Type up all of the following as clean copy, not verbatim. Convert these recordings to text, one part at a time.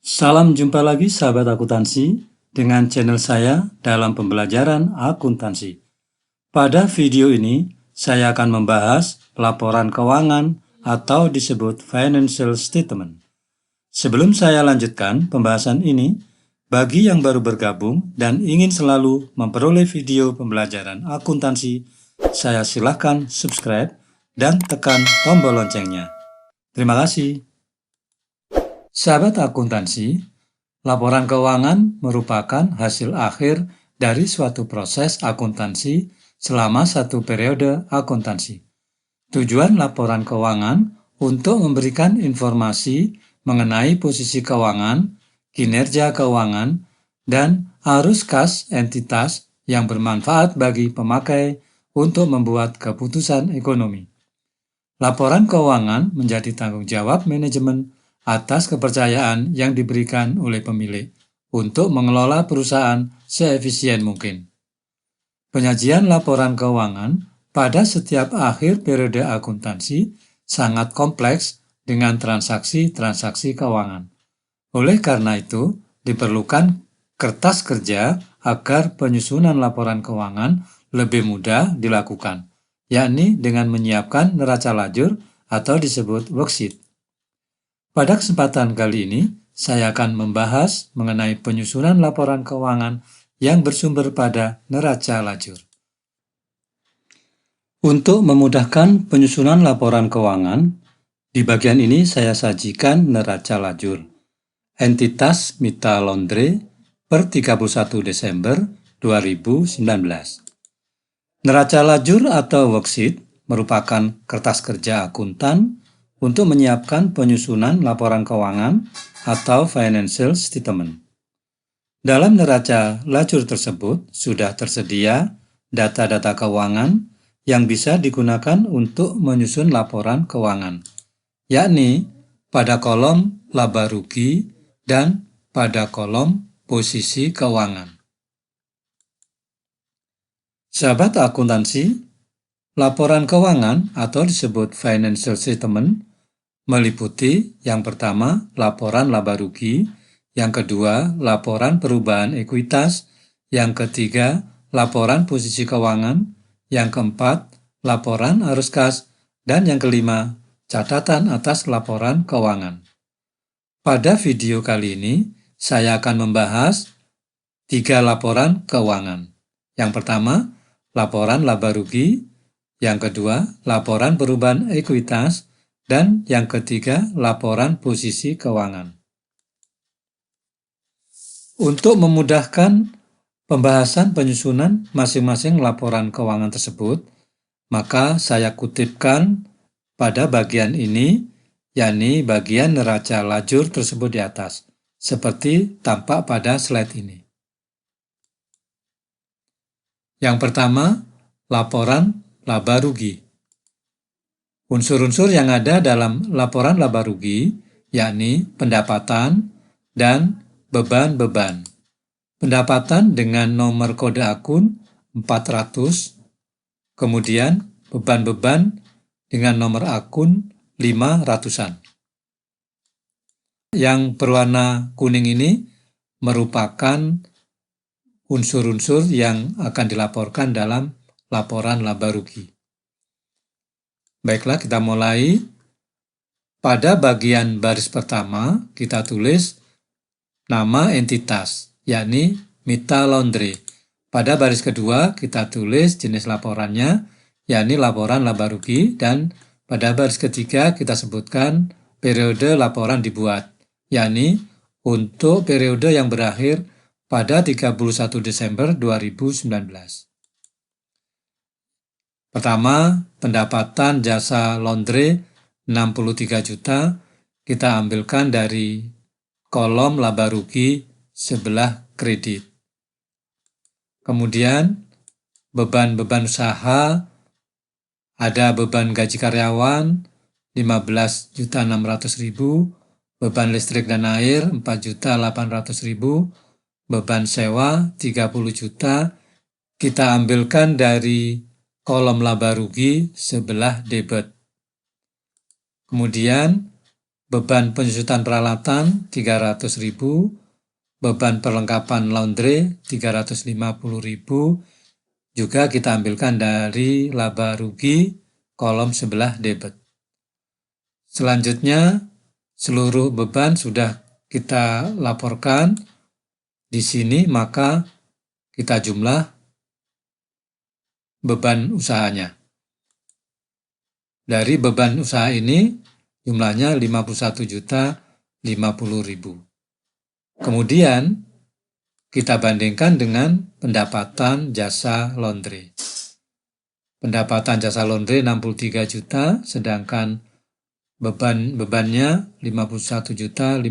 Salam jumpa lagi sahabat akuntansi dengan channel saya dalam pembelajaran akuntansi. Pada video ini, saya akan membahas laporan keuangan atau disebut financial statement. Sebelum saya lanjutkan pembahasan ini, bagi yang baru bergabung dan ingin selalu memperoleh video pembelajaran akuntansi, saya silakan subscribe dan tekan tombol loncengnya. Terima kasih. Sahabat akuntansi, laporan keuangan merupakan hasil akhir dari suatu proses akuntansi selama satu periode akuntansi. Tujuan laporan keuangan untuk memberikan informasi mengenai posisi keuangan, kinerja keuangan, dan arus kas entitas yang bermanfaat bagi pemakai untuk membuat keputusan ekonomi. Laporan keuangan menjadi tanggung jawab manajemen atas kepercayaan yang diberikan oleh pemilik untuk mengelola perusahaan seefisien mungkin. Penyajian laporan keuangan pada setiap akhir periode akuntansi sangat kompleks dengan transaksi-transaksi keuangan. Oleh karena itu, diperlukan kertas kerja agar penyusunan laporan keuangan lebih mudah dilakukan, yakni dengan menyiapkan neraca lajur atau disebut worksheet. Pada kesempatan kali ini, saya akan membahas mengenai penyusunan laporan keuangan yang bersumber pada neraca lajur. Untuk memudahkan penyusunan laporan keuangan, di bagian ini saya sajikan neraca lajur. Entitas Mita Laundry per 31 Desember 2019. Neraca lajur atau worksheet merupakan kertas kerja akuntan untuk menyiapkan penyusunan laporan keuangan atau financial statement. Dalam neraca lajur tersebut sudah tersedia data-data keuangan yang bisa digunakan untuk menyusun laporan keuangan, yakni pada kolom laba rugi dan pada kolom posisi keuangan. Sahabat akuntansi, laporan keuangan atau disebut financial statement meliputi yang pertama laporan laba rugi, yang kedua laporan perubahan ekuitas, yang ketiga laporan posisi keuangan, yang keempat laporan arus kas, dan yang kelima catatan atas laporan keuangan. Pada video kali ini, saya akan membahas 3 laporan keuangan. Yang pertama, laporan laba rugi, yang kedua, laporan perubahan ekuitas, dan yang ketiga, laporan posisi keuangan. Untuk memudahkan pembahasan penyusunan masing-masing laporan keuangan tersebut, maka saya kutipkan pada bagian ini, yakni bagian neraca lajur tersebut di atas, seperti tampak pada slide ini. Yang pertama, laporan laba rugi. Unsur-unsur yang ada dalam laporan laba rugi, yakni pendapatan dan beban-beban. Pendapatan dengan nomor kode akun 400, kemudian beban-beban dengan nomor akun 500-an. Yang berwarna kuning ini merupakan unsur-unsur yang akan dilaporkan dalam laporan laba rugi. Baiklah, kita mulai. Pada bagian baris pertama, kita tulis nama entitas, yakni Mita Laundry. Pada baris kedua, kita tulis jenis laporannya, yakni laporan laba rugi, dan pada baris ketiga kita sebutkan periode laporan dibuat, yakni untuk periode yang berakhir pada 31 Desember 2019. Pertama, pendapatan jasa laundry 63 juta, kita ambilkan dari kolom laba rugi sebelah kredit. Kemudian, beban-beban usaha, ada beban gaji karyawan 15.600.000, beban listrik dan air 4.800.000, beban sewa 30 juta, kita ambilkan dari kolom laba rugi sebelah debit. Kemudian beban penyusutan peralatan 300.000, beban perlengkapan laundry 350.000, juga kita ambilkan dari laba rugi kolom sebelah debit. Selanjutnya, seluruh beban sudah kita laporkan di sini, maka kita jumlah beban usahanya. Dari beban usaha ini jumlahnya 51.050.000. Kemudian kita bandingkan dengan pendapatan jasa laundry. Pendapatan jasa laundry 63 juta, sedangkan bebannya 51.050.000,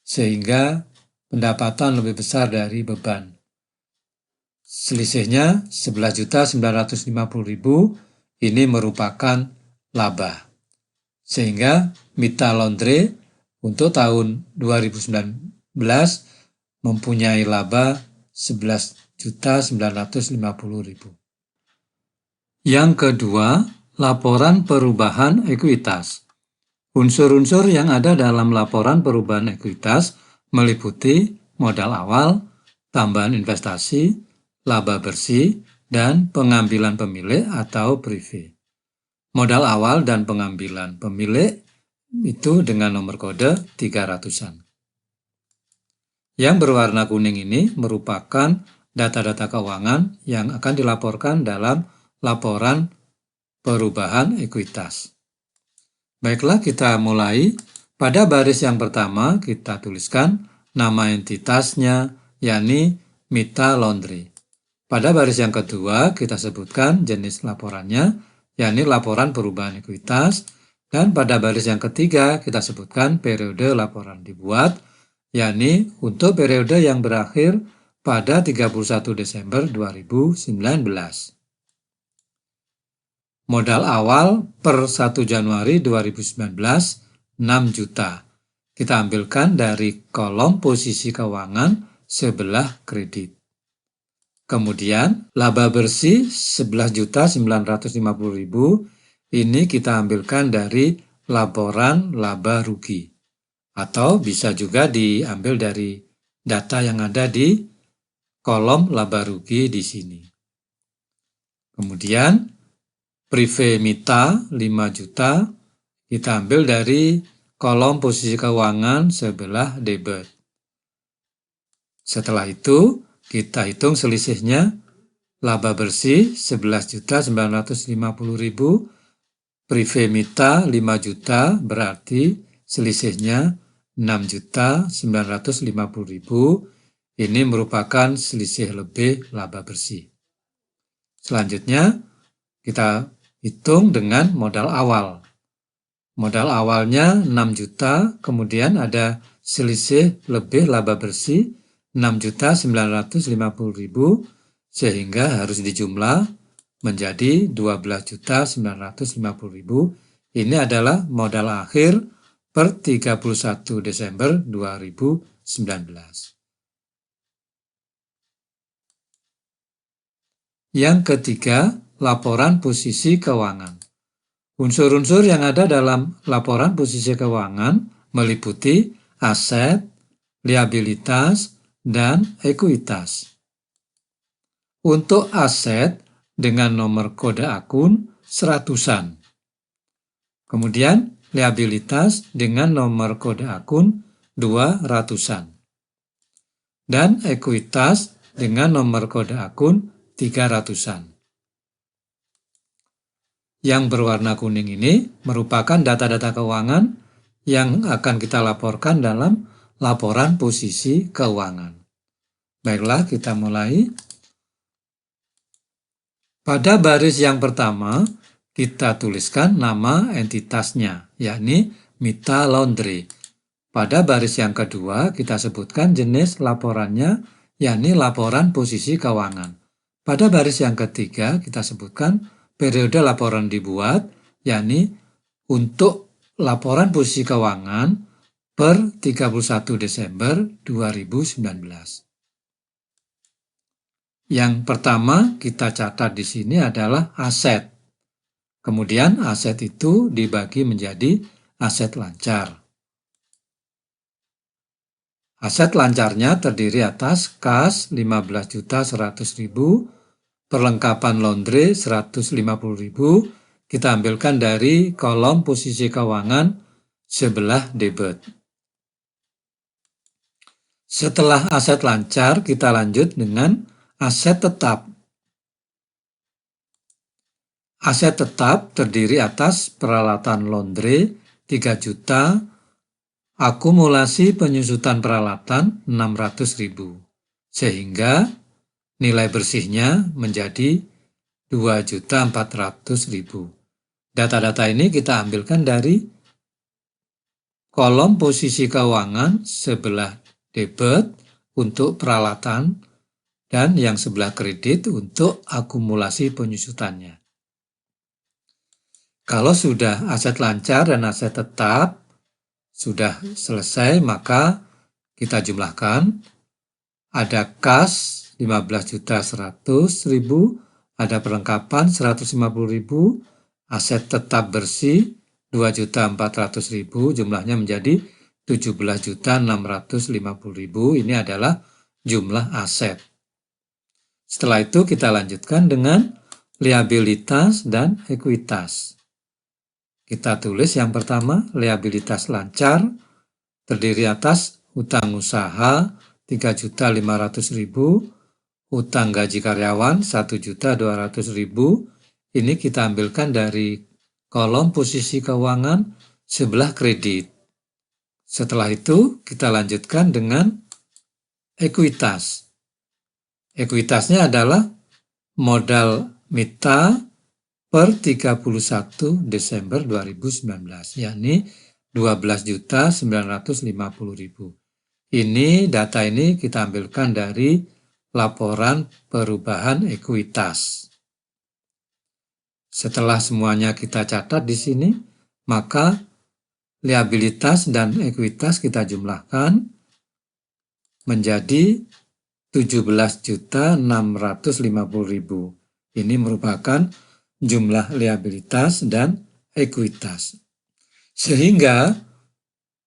sehingga pendapatan lebih besar dari beban. Selisihnya 11.950.000, ini merupakan laba. Sehingga Mita Laundry untuk tahun 2019 mempunyai laba 11.950.000. Yang kedua, laporan perubahan ekuitas. Unsur-unsur yang ada dalam laporan perubahan ekuitas meliputi modal awal, tambahan investasi, laba bersih, dan pengambilan pemilik atau prive. Modal awal dan pengambilan pemilik itu dengan nomor kode 300-an. Yang berwarna kuning ini merupakan data-data keuangan yang akan dilaporkan dalam laporan perubahan ekuitas. Baiklah, kita mulai. Pada baris yang pertama kita tuliskan nama entitasnya, yakni Mita Laundry. Pada baris yang kedua kita sebutkan jenis laporannya, yakni laporan perubahan ekuitas. Dan pada baris yang ketiga kita sebutkan periode laporan dibuat, yakni untuk periode yang berakhir pada 31 Desember 2019. Modal awal per 1 Januari 2019, 6 juta. Kita ambilkan dari kolom posisi keuangan sebelah kredit. Kemudian, laba bersih 11.950.000, ini kita ambilkan dari laporan laba rugi. Atau bisa juga diambil dari data yang ada di kolom laba rugi di sini. Kemudian, prive Mita 5 juta, kita ambil dari kolom posisi keuangan sebelah debit. Setelah itu, kita hitung selisihnya, laba bersih 11.950.000, prive Mita 5 juta, berarti selisihnya 6.950.000, ini merupakan selisih lebih laba bersih. Selanjutnya, kita hitung dengan modal awal. Modal awalnya 6 juta, kemudian ada selisih lebih laba bersih 6.950.000, sehingga harus dijumlah menjadi 12.950.000. Ini adalah modal akhir per 31 Desember 2019. Yang ketiga, laporan posisi keuangan. Unsur-unsur yang ada dalam laporan posisi keuangan meliputi aset, liabilitas, dan ekuitas. Untuk aset dengan nomor kode akun 100-an. Kemudian liabilitas dengan nomor kode akun 200-an. Dan ekuitas dengan nomor kode akun 300-an. Yang berwarna kuning ini merupakan data-data keuangan yang akan kita laporkan dalam laporan posisi keuangan. Baiklah, kita mulai. Pada baris yang pertama, kita tuliskan nama entitasnya, yakni Mita Laundry. Pada baris yang kedua, kita sebutkan jenis laporannya, yakni laporan posisi keuangan. Pada baris yang ketiga, kita sebutkan periode laporan dibuat, yakni untuk laporan posisi keuangan per 31 Desember 2019. Yang pertama kita catat di sini adalah aset. Kemudian aset itu dibagi menjadi aset lancar. Aset lancarnya terdiri atas kas 15.100.000, perlengkapan laundry 150.000, kita ambilkan dari kolom posisi keuangan sebelah debit. Setelah aset lancar, kita lanjut dengan aset tetap. Aset tetap terdiri atas peralatan laundry 3 juta, akumulasi penyusutan peralatan 600.000, sehingga nilai bersihnya menjadi 2.400.000. Data-data ini kita ambilkan dari kolom posisi keuangan sebelah debit untuk peralatan dan yang sebelah kredit untuk akumulasi penyusutannya. Kalau sudah aset lancar dan aset tetap sudah selesai, maka kita jumlahkan. Ada kas 15.100.000, ada perlengkapan 150.000, aset tetap bersih 2.400.000, jumlahnya menjadi 17.650.000. Ini adalah jumlah aset. Setelah itu kita lanjutkan dengan liabilitas dan ekuitas. Kita tulis yang pertama, liabilitas lancar terdiri atas utang usaha 3.500.000, utang gaji karyawan 1.200.000. Ini kita ambilkan dari kolom posisi keuangan sebelah kredit. Setelah itu kita lanjutkan dengan ekuitas. Ekuitasnya adalah modal mita per 31 Desember 2019, yakni 12.950.000. Ini data ini kita ambilkan dari laporan perubahan ekuitas. Setelah semuanya kita catat di sini, maka liabilitas dan ekuitas kita jumlahkan menjadi 17.650.000. Ini merupakan jumlah liabilitas dan ekuitas. Sehingga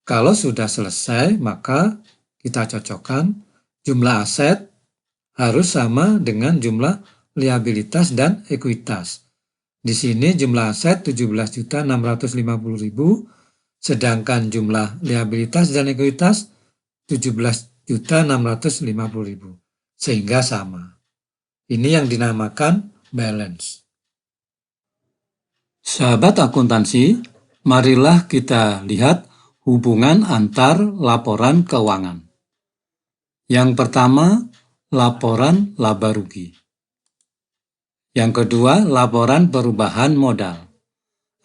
kalau sudah selesai, maka kita cocokkan jumlah aset harus sama dengan jumlah liabilitas dan ekuitas. Di sini jumlah aset 17.650.000, sedangkan jumlah liabilitas dan ekuitas 17.650.000, sehingga sama. Ini yang dinamakan balance. Sahabat akuntansi, marilah kita lihat hubungan antar laporan keuangan. Yang pertama, laporan laba rugi. Yang kedua, laporan perubahan modal.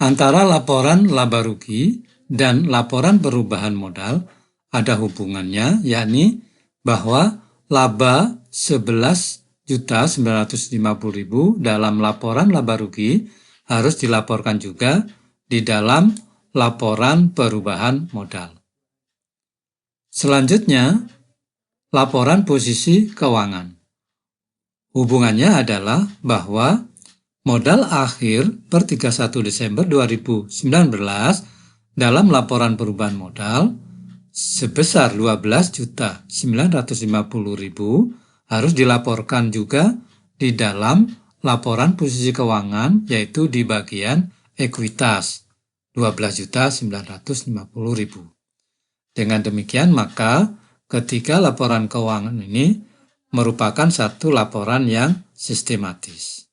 Antara laporan laba rugi dan laporan perubahan modal ada hubungannya, yakni bahwa laba 11.950.000 dalam laporan laba rugi harus dilaporkan juga di dalam laporan perubahan modal. Selanjutnya, laporan posisi keuangan. Hubungannya adalah bahwa modal akhir per 31 Desember 2019 dalam laporan perubahan modal sebesar 12.950.000 harus dilaporkan juga di dalam laporan posisi keuangan, yaitu di bagian ekuitas 12.950.000. Dengan demikian, maka ketiga laporan keuangan ini merupakan satu laporan yang sistematis.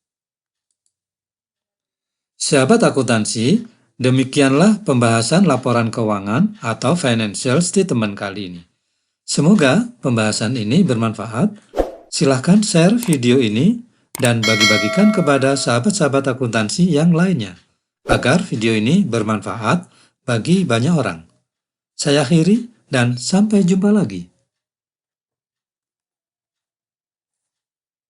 Sahabat akuntansi, demikianlah pembahasan laporan keuangan atau financial statement kali ini. Semoga pembahasan ini bermanfaat. Silahkan share video ini dan bagi-bagikan kepada sahabat-sahabat akuntansi yang lainnya, agar video ini bermanfaat bagi banyak orang. Saya akhiri dan sampai jumpa lagi.